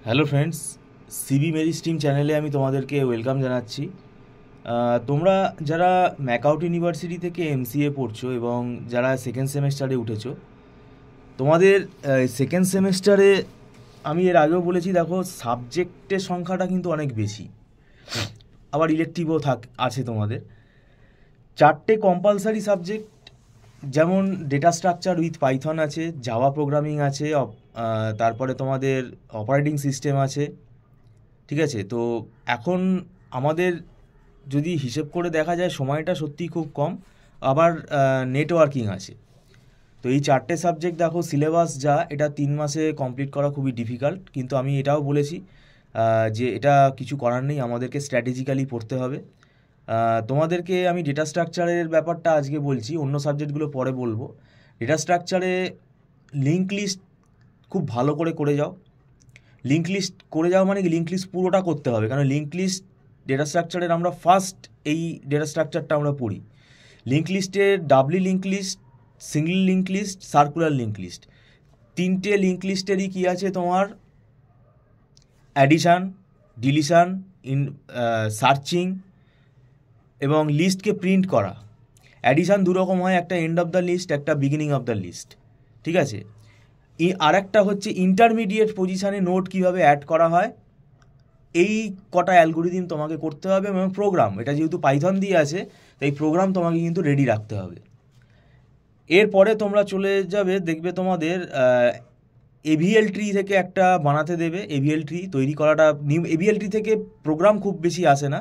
Hello friends, সিবি মেরি স্ট্রিম চ্যানেলে আমি তোমাদেরকে ওয়েলকাম জানাচ্ছি। তোমরা যারা ম্যাকআউট ইউনিভার্সিটি থেকে এমসিএ পড়ছো এবং যারা সেকেন্ড সেমেস্টারে উঠেছো, তোমাদের সেকেন্ড সেমেস্টারে আমি এর আগেও বলেছি, দেখো সাবজেক্টের সংখ্যাটা কিন্তু অনেক বেশি, আবার ইলেকটিভও আছে তোমাদের। 4টে কম্পালসারি সাবজেক্ট, যেমন ডেটা স্ট্রাকচার উইথ পাইথন আছে, জাভা প্রোগ্রামিং আছে, তারপরে তোমাদের অপারেটিং সিস্টেম আছে। ঠিক আছে, তো এখন আমাদের যদি হিসেব করে দেখা যায় সময়টা সত্যিই খুব কম, আবার নেটওয়ার্কিং আছে। তো এই 4টে সাবজেক্ট দেখো, সিলেবাস যা, এটা 3 মাসে কমপ্লিট করা খুবই ডিফিকাল্ট, কিন্তু আমি এটাও বলেছি যে এটা কিছু করার নেই, আমাদেরকে স্ট্র্যাটেজিক্যালি পড়তে হবে। তোমাদেরকে আমি ডেটা স্ট্রাকচারের ব্যাপারটা আজকে বলছি, অন্য সাবজেক্টগুলো পরে বলবো। ডেটা স্ট্রাকচারে লিঙ্ক লিস্ট খুব ভালো করে যাও। লিঙ্ক লিস্ট করে যাও মানে কি, লিঙ্ক লিস্ট পুরোটা করতে হবে, কারণ লিঙ্ক লিস্ট ডেটা স্ট্রাকচারের আমরা ফার্স্ট এই ডেটা স্ট্রাকচারটা আমরা পড়ি। লিঙ্ক লিস্টে doubly link list, single link list, circular link list, 3টে লিঙ্ক লিস্টেরই কী আছে তোমার, অ্যাডিশান, ডিলিশান, সার্চিং এবং লিস্টকে প্রিন্ট করা। অ্যাডিশান দুরকম হয়, একটা এন্ড অফ দ্য লিস্ট, একটা বিগিনিং অফ দ্য লিস্ট। ঠিক আছে, আর একটা হচ্ছে ইন্টারমিডিয়েট পজিশানে নোট কীভাবে অ্যাড করা হয়, এই কটা অ্যালগোরিদম তোমাকে করতে হবে, এবং প্রোগ্রাম, এটা যেহেতু পাইথন দিয়ে আছে তাই প্রোগ্রাম তোমাকে কিন্তু রেডি রাখতে হবে। এরপরে তোমরা চলে যাবে, দেখবে তোমাদের এভিএল ট্রি থেকে একটা বানাতে দেবে। এভিএল ট্রি তৈরি করাটা, এভিএল ট্রি থেকে প্রোগ্রাম খুব বেশি আসে না,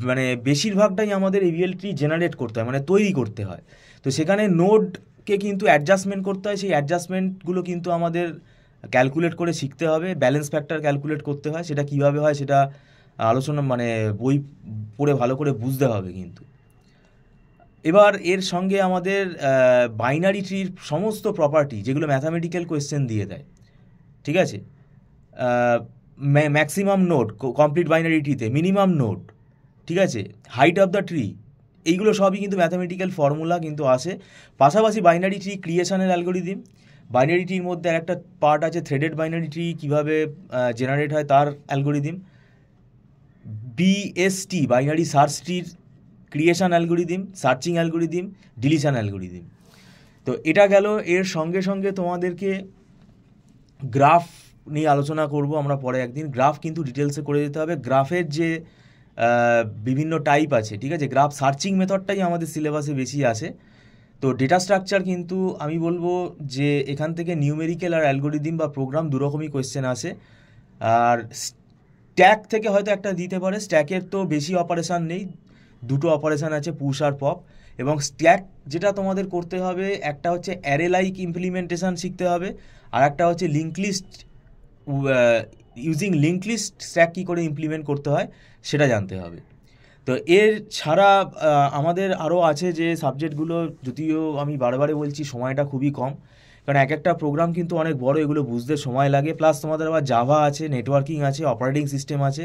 মানে বেশিরভাগটাই আমাদের এভিএল ট্রি জেনারেট করতে হয়, মানে তৈরি করতে হয়। তো সেখানে নোডকে কিন্তু অ্যাডজাস্টমেন্ট করতে হয়, সেই অ্যাডজাস্টমেন্টগুলো কিন্তু আমাদের ক্যালকুলেট করে শিখতে হবে। ব্যালেন্স ফ্যাক্টর ক্যালকুলেট করতে হয়, সেটা কীভাবে হয় সেটা আলোচনা, মানে বই পড়ে ভালো করে বুঝতে হবে কিন্তু। এবার এর সঙ্গে আমাদের বাইনারি ট্রির সমস্ত প্রপার্টি, যেগুলো ম্যাথামেটিক্যাল কোয়েশ্চেন দিয়ে দেয়, ঠিক আছে, ম্যাক্সিমাম নোড কমপ্লিট বাইনারি ট্রিতে, মিনিমাম নোড, ঠিক আছে, হাইট অফ দ্য ট্রি, এইগুলো সবই কিন্তু ম্যাথামেটিক্যাল ফর্মুলা কিন্তু আসে। পাশাপাশি বাইনারি ট্রি ক্রিয়েশনের অ্যালগোরিদম, বাইনারি ট্রির মধ্যে একটা পার্ট আছে থ্রেডেড বাইনারি ট্রি, কীভাবে জেনারেট হয় তার অ্যালগোরিদম, বিএসটি বাইনারি সার্চ ট্রির creation algorithm, searching algorithm, deletion algorithm. তো এটা গেল। এর সঙ্গে সঙ্গে তোমাদেরকে গ্রাফ নিয়ে আলোচনা করব আমরা পরে একদিন। গ্রাফ কিন্তু ডিটেলসে করে দিতে হবে। গ্রাফের যে বিভিন্ন টাইপ আছে, ঠিক আছে, গ্রাফ সার্চিং মেথডটাই আমাদের সিলেবাসে বেশি আসে। তো ডেটা স্ট্রাকচার কিন্তু আমি বলবো যে এখান থেকে নিউমেরিক্যাল আর অ্যালগোরিদম বা প্রোগ্রাম দুরকমই কোয়েশ্চেন আসে। আর স্ট্যাক থেকে হয়তো একটা দিতে পারে, স্ট্যাকের তো বেশি অপারেশান নেই, 2টো অপারেশান আছে, পুশ আর পপ। এবং স্ট্যাক যেটা তোমাদের করতে হবে, একটা হচ্ছে অ্যারে লাইক ইমপ্লিমেন্টেশন শিখতে হবে, আর একটা হচ্ছে link list, using link list stack কী করে ইমপ্লিমেন্ট করতে হয় সেটা জানতে হবে। তো এর ছাড়া আমাদের আরও আছে যে সাবজেক্টগুলো, যদিও আমি বারবারে বলছি সময়টা খুবই কম, কারণ এক একটা প্রোগ্রাম কিন্তু অনেক বড়, এগুলো বুঝতে সময় লাগে। প্লাস তোমাদের আবার জাভা আছে, নেটওয়ার্কিং আছে, অপারেটিং সিস্টেম আছে।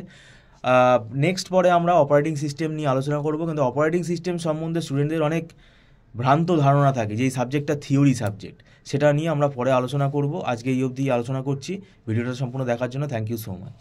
নেক্সট পরে আমরা অপারেটিং সিস্টেম নিয়ে আলোচনা করব, কিন্তু অপারেটিং সিস্টেম সম্বন্ধে স্টুডেন্টদের অনেক ভ্রান্ত ধারণা থাকে যে এই সাবজেক্টটা থিওরি সাবজেক্ট, সেটা নিয়ে আমরা পরে আলোচনা করব। আজকে এই অবধি আলোচনা করছি। ভিডিওটা সম্পূর্ণ দেখার জন্য থ্যাংক ইউ সো মাচ।